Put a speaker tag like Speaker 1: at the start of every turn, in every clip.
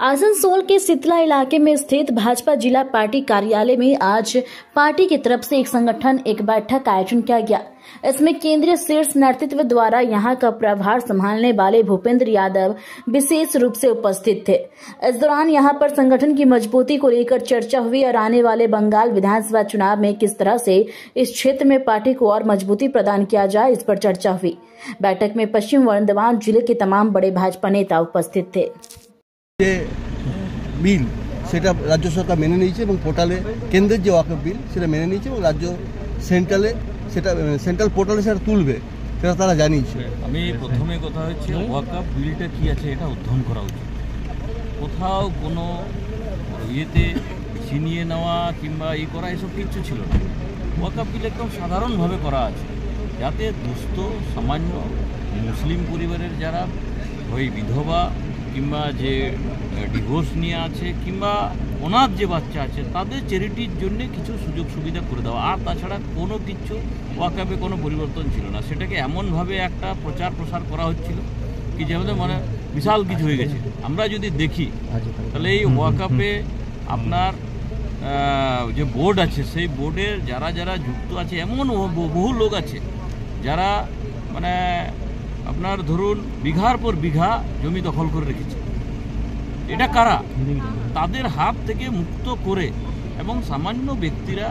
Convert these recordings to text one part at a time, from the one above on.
Speaker 1: आसनसोल के सितला इलाके में स्थित भाजपा जिला पार्टी कार्यालय में आज पार्टी की तरफ से एक बैठक का आयोजन किया गया। इसमें केंद्रीय शीर्ष नेतृत्व द्वारा यहां का प्रभार संभालने वाले भूपेंद्र यादव विशेष रूप से उपस्थित थे। इस दौरान यहां पर संगठन की मजबूती को लेकर चर्चा हुई और आने वाले बंगाल विधानसभा चुनाव में किस तरह से इस क्षेत्र में पार्टी को और मजबूती प्रदान किया जाए, इस पर चर्चा हुई। बैठक में पश्चिम बर्धमान जिले के तमाम बड़े भाजपा नेता उपस्थित थे।
Speaker 2: बिल সেটা রাজ্য সরকার মেনে নিয়েছে এবং পোর্টালে কেন্দ্রের যে ওয়াকফ বিল সেটা মেনে নিয়েছে এবং রাজ্য সেন্ট্রাল পোর্টালে সেটা তুলবে, সেটা তারা জানিয়েছে।
Speaker 3: আমি প্রথমে কথা হচ্ছে ওয়াকফ বিলটা কি আছে এটা অধ্যয়ন করা উচিত। কোথাও কোনো ইয়েতে ছিনিয়ে নেওয়া কিংবা করা এসব কিছু ছিল না। ওয়াকফ বিল একদম সাধারণভাবে করা আছে যাতে দুস্থ সামান্য মুসলিম পরিবারের যারা ওই বিধবা কিংবা যে ডিভোর্স নিয়ে আছে কিংবা অনাথ যে বাচ্চা আছে তাদের চ্যারিটির জন্য কিছু সুযোগ সুবিধা করে দেওয়া, আর তাছাড়া কোনো কিছু ওয়াকফে কোনো পরিবর্তন ছিল না। সেটাকে এমনভাবে একটা প্রচার প্রসার করা হচ্ছিল কি যে আমাদের মানে বিশাল কিছু হয়ে গেছে। আমরা যদি দেখি তাহলে এই ওয়াকফে আপনার যে বোর্ড আছে সেই বোর্ডের যারা যারা যুক্ত আছে এমন বহু লোক আছে যারা মানে আপনার ধরুন বিঘার পর বিঘা জমি দখল করে রেখেছে। এটা কারা? তাদের হাত থেকে মুক্ত করে এবং সামান্য ব্যক্তিরা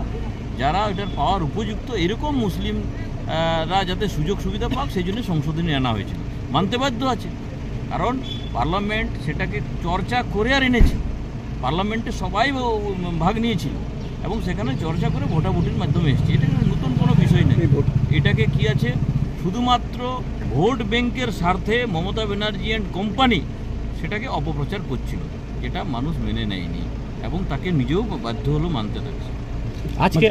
Speaker 3: যারা এটার পাওয়ার উপযুক্ত এরকম মুসলিমরা যাতে সুযোগ সুবিধা পাক সেই জন্য সংশোধনী আনা হয়েছিল। মানতে বাধ্য আছে, কারণ পার্লামেন্ট সেটাকে চর্চা করে আর এনেছে। পার্লামেন্টে সবাই ভাগ নিয়েছিল এবং সেখানে চর্চা করে ভোটাভুটির মাধ্যমে এসেছে। এটা নতুন কোনো বিষয় নেই। এটাকে কি আছে শুধুমাত্র ভোট ব্যাংকের স্বার্থে মমতা ব্যানার্জি অ্যান্ড কোম্পানি সেটাকে অপপ্রচার করছিল, যেটা মানুষ মেনে নেয়নি এবং তাকে নিজেও বাধ্য হলো মানতে থাকছে। আজকে